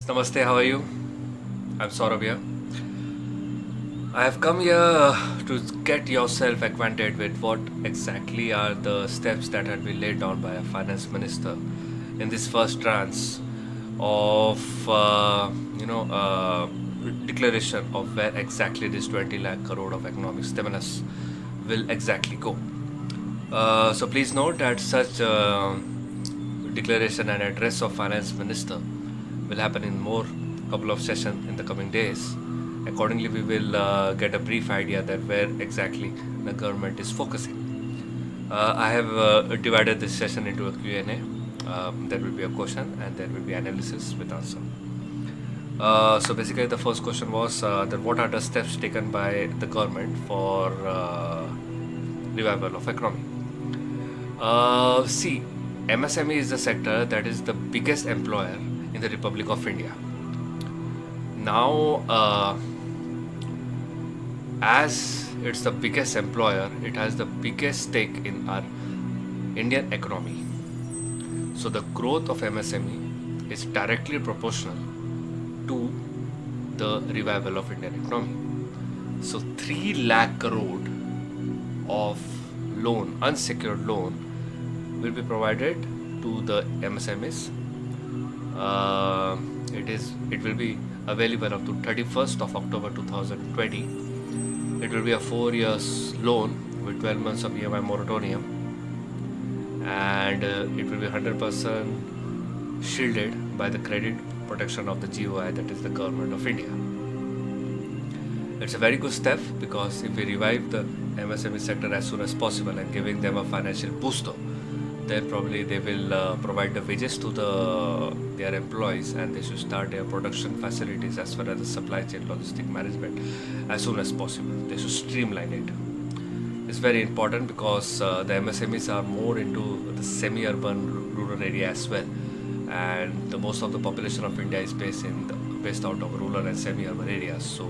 Namaste, how are you? I'm Saurabh here. I have come here to get yourself acquainted with what exactly are the steps that had been laid down by a finance minister in this first trance of, declaration of where exactly this 20 lakh crore of economic stimulus will exactly go. So please note that such declaration and address of finance minister will happen in more couple of sessions in the coming days. Accordingly, we will get a brief idea that where exactly the government is focusing. I have divided this session into a Q&A. There will be a question and there will be analysis with answer. So basically, the first question was that what are the steps taken by the government for revival of economy? See, MSME is the sector that is the biggest employer in the Republic of India. Now, as it's the biggest employer, it has the biggest stake in our Indian economy. So the growth of MSME is directly proportional to the revival of Indian economy. So 3 lakh crore of loan, unsecured loan, will be provided to the MSMEs. It will be available up to 31st of October 2020. It will be a 4 years loan with 12 months of EMI moratorium, and it will be 100% shielded by the credit protection of the GOI, that is the Government of India. It's a very good step because if we revive the MSME sector as soon as possible and giving them a financial booster, then probably they will provide the wages to their employees, and they should start their production facilities as far as the supply chain logistic management as soon as possible. They should streamline it. It's very important because the MSMEs are more into the semi-urban rural area as well, and the most of the population of India is based out of rural and semi-urban areas. So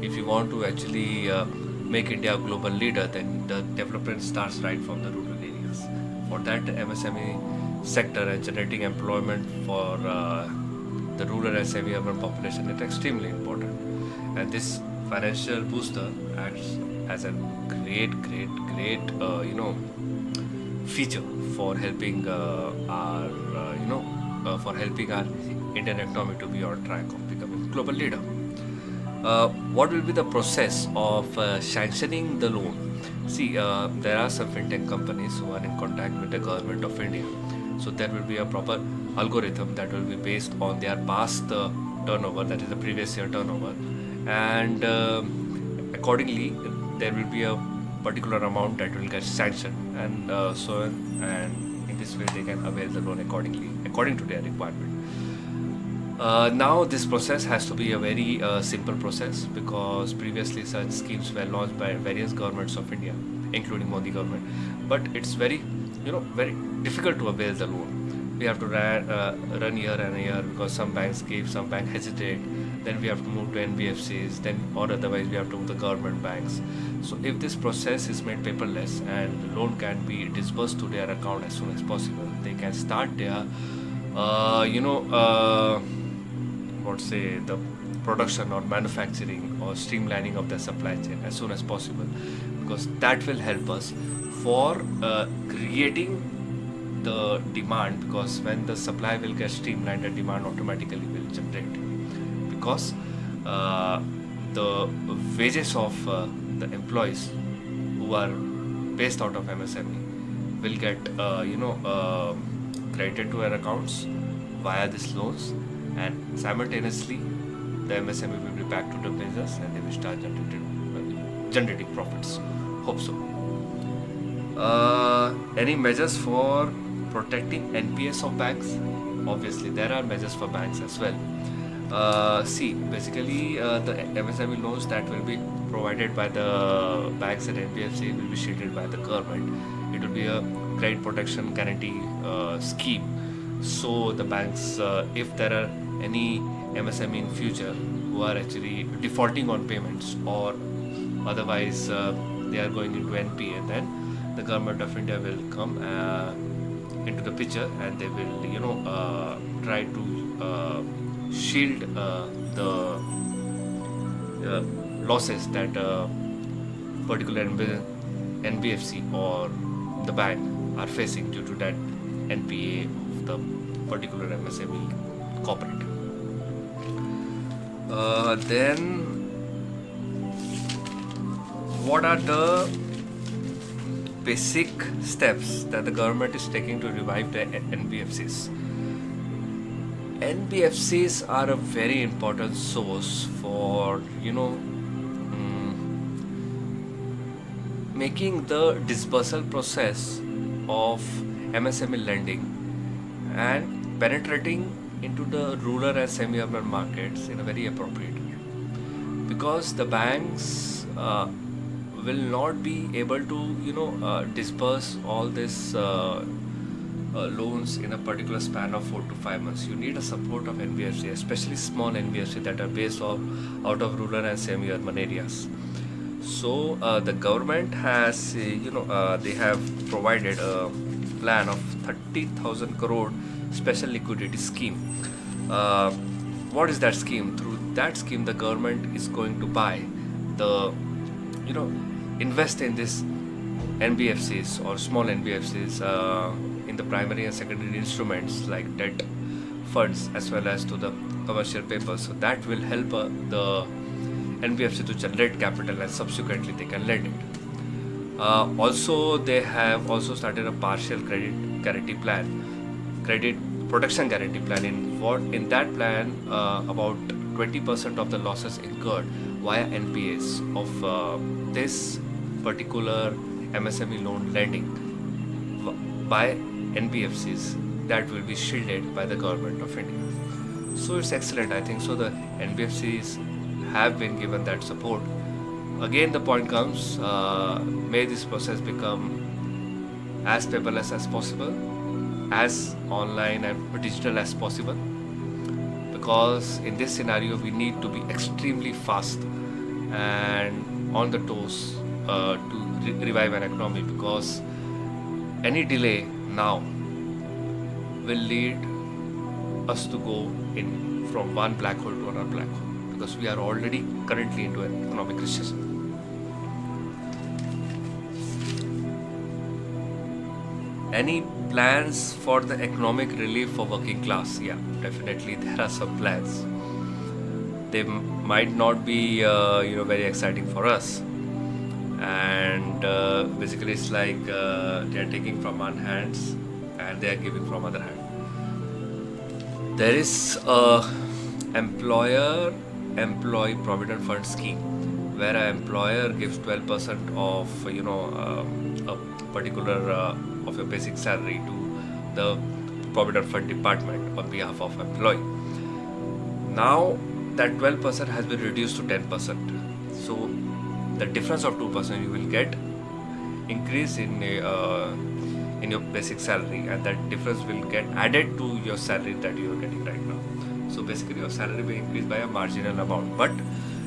if you want to actually make India a global leader, then the development starts right from the rural areas. For that, the MSME sector and generating employment for the rural and semi-urban population is extremely important. And this financial booster acts as a great, feature for helping for helping our Indian economy to be on track of becoming global leader. What will be the process of sanctioning the loan? See, there are some fintech companies who are in contact with the Government of India. So there will be a proper algorithm that will be based on their past turnover, that is the previous year turnover, and accordingly there will be a particular amount that will get sanctioned, and and in this way they can avail the loan accordingly, according to their requirement. Now this process has to be a very simple process because previously such schemes were launched by various governments of India, including Modi government. But it's very difficult to avail the loan. We have to run year and year because some banks give, some banks hesitate. Then we have to move to NBFCs, then or otherwise we have to move to government banks. So if this process is made paperless and the loan can be disbursed to their account as soon as possible, they can start their uh, you know. Uh, what say the production or manufacturing or streamlining of the supply chain as soon as possible, because that will help us for creating the demand, because when the supply will get streamlined, the demand automatically will generate, because uh, the wages of the employees who are based out of MSME will get credited to our accounts via these loans, and simultaneously the MSME will be back to the business and they will start generating profits. Hope so. Any measures for protecting NPS of banks? Obviously, there are measures for banks as well. See, basically, the MSME loans that will be provided by the banks and NBFC will be shielded by the government. It will be a credit protection guarantee scheme. So the banks, if there are any MSME in future who are actually defaulting on payments, or otherwise they are going into NPA, then the Government of India will come into the picture and they will try to shield the losses that particular NBFC or the bank are facing due to that NPA of the particular MSME corporate. Then, what are the basic steps that the government is taking to revive the NBFCs? NBFCs are a very important source for making the dispersal process of MSME lending and penetrating into the rural and semi-urban markets in a very appropriate way, because the banks will not be able to disperse all this loans in a particular span of 4 to 5 months. You need a support of NBFC, especially small NBFC that are based out of rural and semi-urban areas. So the government has, they have provided a plan of 30,000 crore special liquidity scheme. What is that scheme? Through that scheme, the government is going to buy the, invest in this NBFCs or small NBFCs in the primary and secondary instruments like debt funds as well as to the commercial papers. So that will help the NBFC to generate capital and subsequently they can lend it. Also, they have also started a partial credit guarantee plan, credit protection guarantee plan. In that plan, about 20% of the losses incurred via NPAs of this particular MSME loan lending by NBFCs, that will be shielded by the government of India. So it's excellent, I think. So the NBFCs have been given that support. Again, the point comes, may this process become as paperless as possible, as online and digital as possible, because in this scenario we need to be extremely fast and on the toes to revive an economy, because any delay now will lead us to go in from one black hole to another black hole, because we are already currently into an economic recession. Any plans for the economic relief for working class? Yeah, definitely there are some plans. They might not be very exciting for us, and basically it's like they are taking from one hands and they are giving from other hand. There is a employee provident fund scheme where an employer gives 12% of a particular of your basic salary to the provident fund department on behalf of employee. Now that 12% has been reduced to 10%. So the difference of 2% you will get increase in your basic salary, and that difference will get added to your salary that you are getting right now. So basically your salary will increase by a marginal amount, but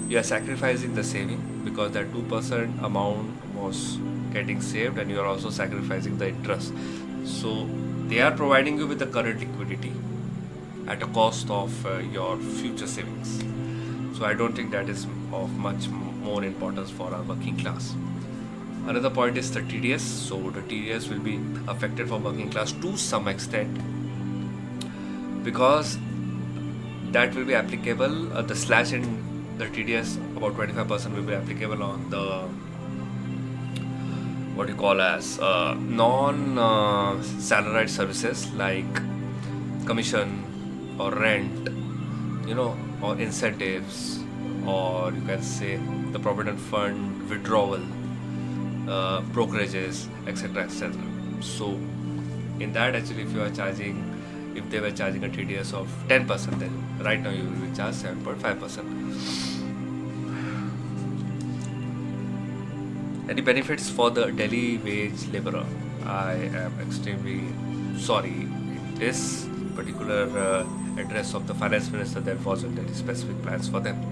you are sacrificing the saving, because that 2% amount was getting saved and you are also sacrificing the interest. So they are providing you with the current liquidity at a cost of your future savings. So I don't think that is of much more importance for our working class. Another point is the TDS. So the TDS will be affected for working class to some extent, because that will be applicable, the slash in the TDS, about 25% will be applicable on the what you call as non-salaried services like commission or rent, or incentives, or you can say the provident fund withdrawal, brokerages, etc., etc. So in that, actually, if they were charging a TDS of 10%, then right now you will be charged 7.5%. Any benefits for the daily wage laborer? I am extremely sorry. In this particular address of the finance minister, there wasn't any specific plans for them.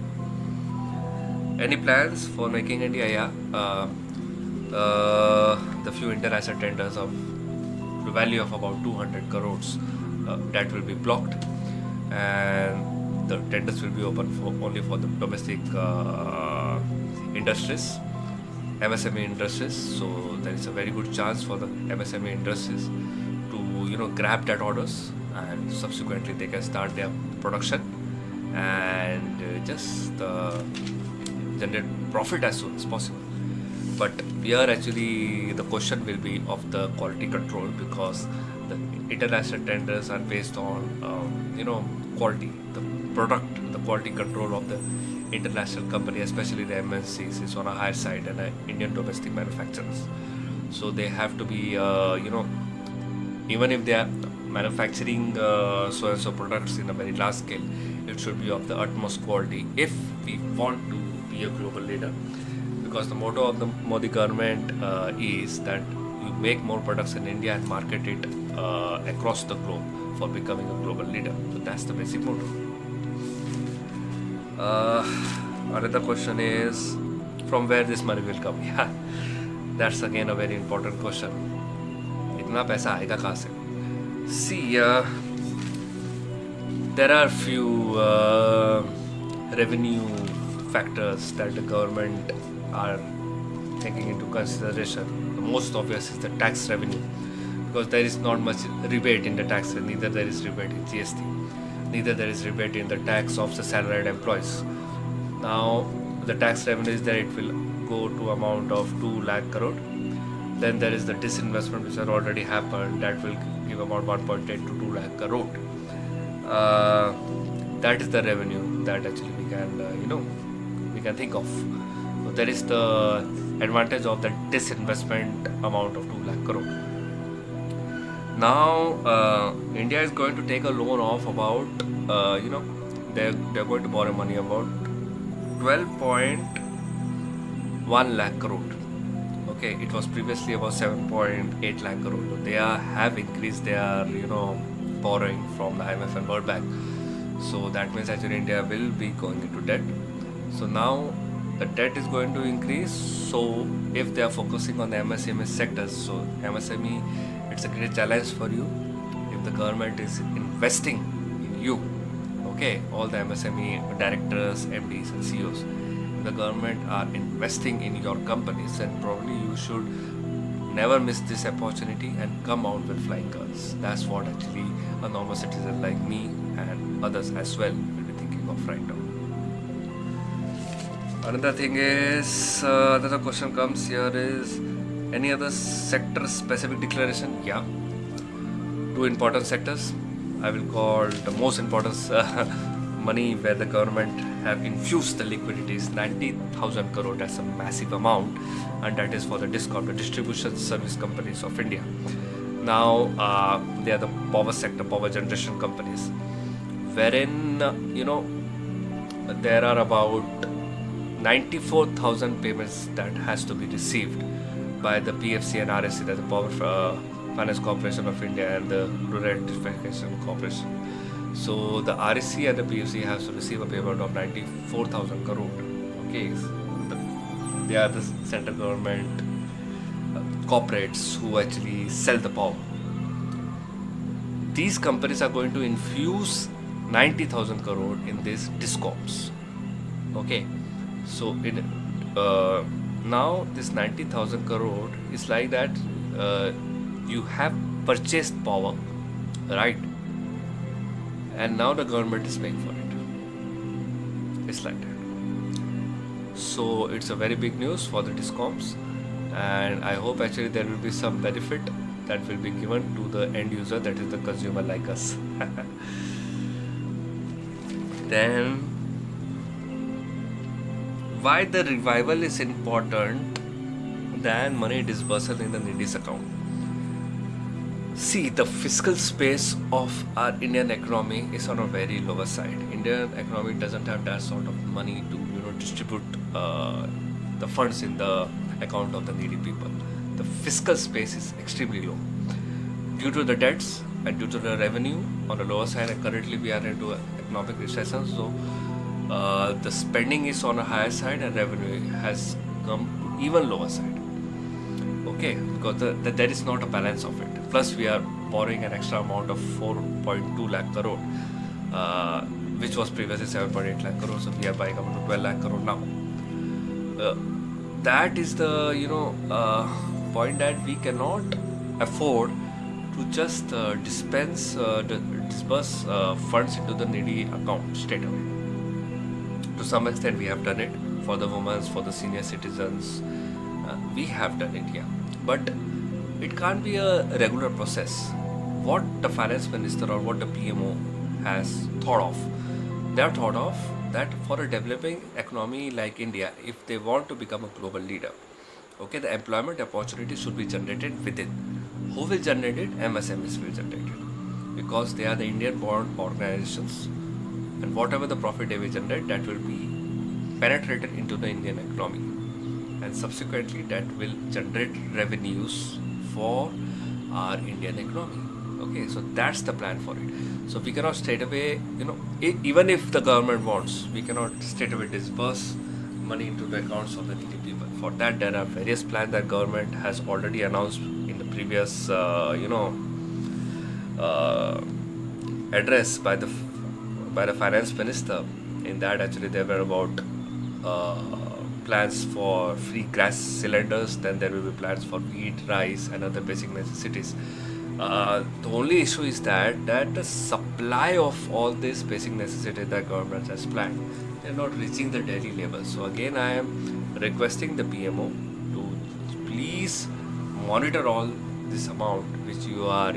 Any plans for making India? Yeah. The few international tenders of the value of about 200 crores that will be blocked, and the tenders will be open for only for the domestic industries, MSME industries. So there is a very good chance for the MSME industries to grab that orders, and subsequently they can start their production and just generate profit as soon as possible. But here actually the question will be of the quality control, because the international tenders are based on quality, the product, the quality control of the international company, especially the MNCs, is on a higher side than Indian domestic manufacturers. So they have to be even if they are manufacturing so and so products in a very large scale, it should be of the utmost quality if we want to be a global leader. Because the motto of the Modi government is that you make more products in India and market it across the globe for becoming a global leader. So that's the basic motto. Another question is, from where this money will come? Yeah, that's again a very important question. इतना पैसा आएगा कहाँ से? See, there are few revenue factors that the government are taking into consideration. The most obvious is the tax revenue, because there is not much rebate in the tax. Neither there is rebate in GST, neither there is rebate in the tax of the salaried employees. Now the tax revenue is there, it will go to amount of 2 lakh crore. Then there is the disinvestment which has already happened, that will give about 1.8 to 2 lakh crore. That is the revenue that actually we can we can think of. So there is the advantage of the disinvestment amount of 2 lakh crore. Now India is going to take a loan of about they're going to borrow money about 12.1 lakh crore. Okay, it was previously about 7.8 lakh crore. They have increased their borrowing from the IMF and World Bank. So that means actually India will be going into debt. So now the debt is going to increase. So if they are focusing on the MSME sectors, so MSME, it's a great challenge for you. If the government is investing in you, okay, all the MSME directors, MDs and CEOs, the government are investing in your companies, then probably you should never miss this opportunity and come out with flying colors. That's what actually a normal citizen like me and others as well will be thinking of right now. Another thing is, another question comes here is, any other sector specific declaration? Yeah, 2 important sectors. I will call the most important money where the government have infused the liquidity is 90,000 crore. That's a massive amount, and that is for the DISCOM, the Distribution Service Companies of India. Now they are the power sector, power generation companies, wherein there are about 94,000 payments that has to be received by the PFC and RSC, that's the Power Finance Corporation of India and the Rural Electrification Corporation. So the RSC and the PFC has to receive a payment of 94,000 crore. Okay, they are the central government corporates who actually sell the power. These companies are going to infuse 90,000 crore in these DISCOMs. Okay, so in now this 90,000 crore is like that you have purchased power, right? And now the government is paying for it. It's like that. So it's a very big news for the DISCOMs, and I hope actually there will be some benefit that will be given to the end user, that is the consumer like us. Then why the revival is important than money disbursal in the needies account? See, the fiscal space of our Indian economy is on a very lower side. Indian economy doesn't have that sort of money to distribute the funds in the account of the needy people. The fiscal space is extremely low due to the debts and due to the revenue on the lower side. And currently we are into economic recession, so the spending is on a higher side and revenue has come to even lower side. Okay, because there is not a balance of it. Plus we are borrowing an extra amount of 4.2 lakh crore which was previously 7.8 lakh crore, so we are buying up to 12 lakh crore now. Uh, that is the point that we cannot afford to just disperse funds into the needy account straight away. To some extent, we have done it for the women, for the senior citizens. We have done it, yeah, but it can't be a regular process. What the finance minister or what the PMO has thought of, they have thought of that for a developing economy like India, if they want to become a global leader, okay, the employment opportunity should be generated within. Who will generate it? MSMEs will generate it, because they are the Indian born organizations, and whatever the profit they will generate, that will be penetrated into the Indian economy, and subsequently that will generate revenues for our Indian economy. Okay, so that's the plan for it. So we cannot straight away, even if the government wants, we cannot straight away disburse money into the accounts of the needy people. For that, there are various plans that government has already announced in the previous, address by the finance minister. In that, actually, there were about plans for free gas cylinders. Then there will be plans for wheat, rice, and other basic necessities. The only issue is that the supply of all these basic necessities that government has planned, they're not reaching the daily level. So again, I am requesting the PMO to please monitor all this amount which you are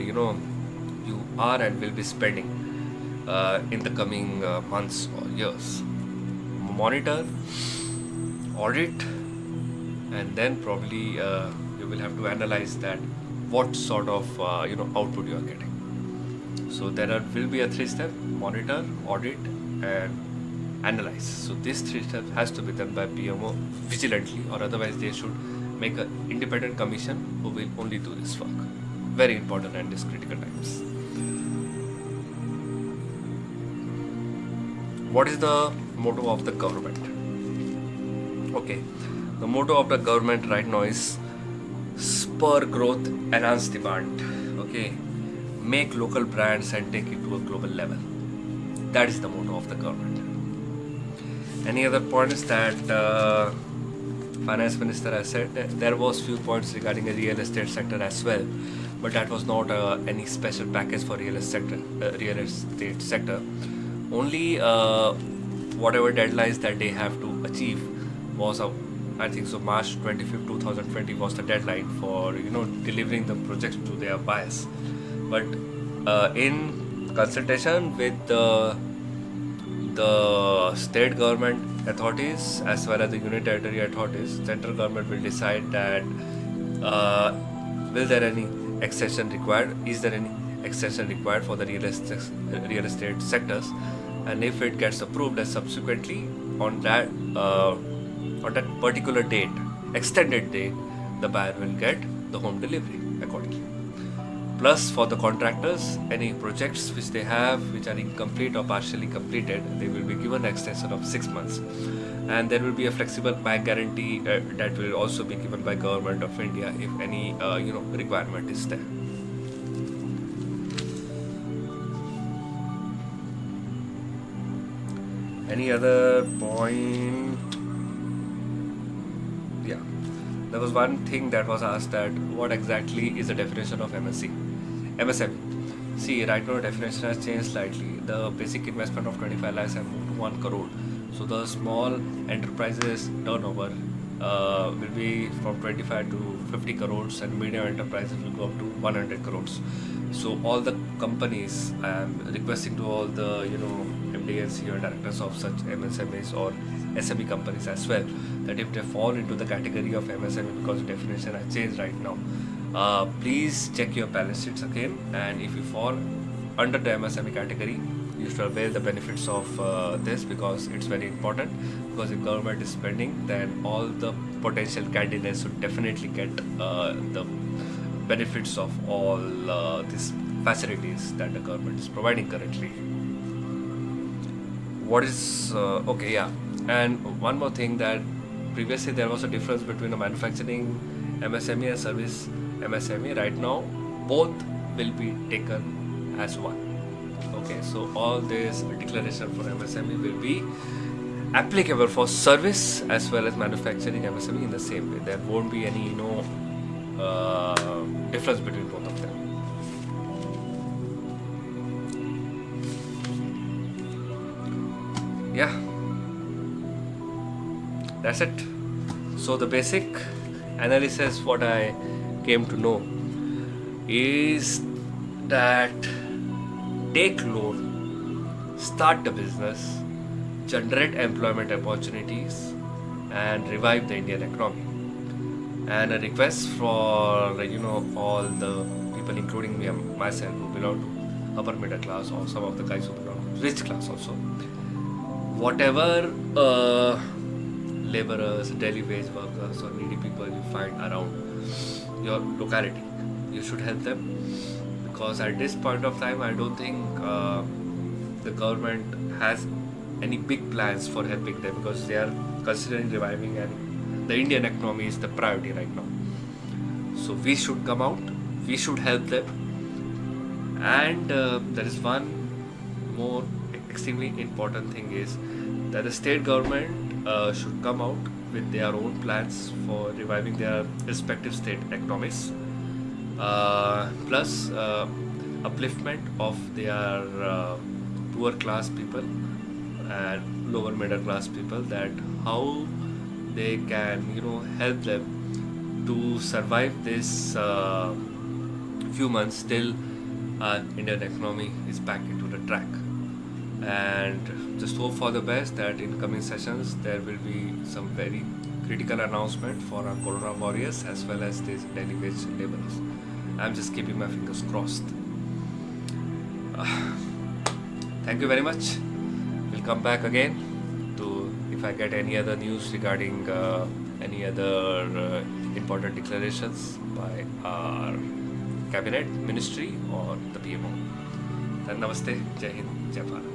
and will be spending in the coming months or years. Monitor, audit, and then probably you will have to analyze that what sort of output you are getting. So will be a 3-step: monitor, audit, and analyze. So these 3 steps has to be done by PMO vigilantly, or otherwise they should make an independent commission who will only do this work. Very important at these critical times. What is the motto of the government? Okay, the motto of the government right now is spur growth, enhance demand. Okay, make local brands and take it to a global level. That is the motto of the government. Any other points that finance minister has said? There was few points regarding the real estate sector as well, but that was not any special package for real estate sector. Only whatever deadlines that they have to achieve was I think so March 25th 2020 was the deadline for delivering the projects to their buyers. But in consultation with the state government authorities as well as the union territory authorities, central government will decide that will there any extension required? Is there any extension required for the real estate sectors? And if it gets approved, then subsequently on that particular date, extended date, the buyer will get the home delivery accordingly. Plus, for the contractors, any projects which they have which are incomplete or partially completed, they will be given an extension of 6 months, and there will be a flexible bank guarantee that will also be given by Government of India if any requirement is there. Any other point? Yeah, there was one thing that was asked, that what exactly is the definition of MSME? See, right now the definition has changed slightly. The basic investment of 25 lakhs have moved to 1 crore. So the small enterprises turnover will be from 25 to 50 crores, and medium enterprises will go up to 100 crores. So all the companies, I am requesting to all the MD and CEO directors of such MSMEs or SME companies as well, that if they fall into the category of MSME, because the definition has changed right now, please check your balance sheets again, and if you fall under the MSME category, you should avail the benefits of this, because it's very important. Because if government is spending, then all the potential candidates should definitely get the benefits of all these facilities that the government is providing currently. What is okay, yeah. And one more thing, that previously there was a difference between a manufacturing MSME and service MSME. Right now, both will be taken as one. Okay, so all this declaration for MSME will be applicable for service as well as manufacturing MSME in the same way. There won't be any difference between both of them. Yeah, that's it. So the basic analysis what I came to know is that take loan, start the business, generate employment opportunities, and revive the Indian economy. And a request for all the people, including me myself, who belong to upper middle class, or some of the guys who belong to rich class also. Whatever laborers, daily wage workers, or needy people you find around your locality, you should help them, because at this point of time, I don't think the government has any big plans for helping them, because they are considering reviving, and the Indian economy is the priority right now. So we should come out, we should help them, and there is one more extremely important thing is that the state government should come out with their own plans for reviving their respective state economies, plus upliftment of their poor class people and lower middle class people, that how they can help them to survive this few months till Indian economy is back into the track. And just hope for the best that in coming sessions there will be some very critical announcement for our corona warriors as well as these daily wage laborers. I'm just keeping my fingers crossed. Thank you very much. We'll come back again to if I get any other news regarding any other important declarations by our cabinet, ministry, or the PMO. Then namaste, Jai Hind, Jai Bharat.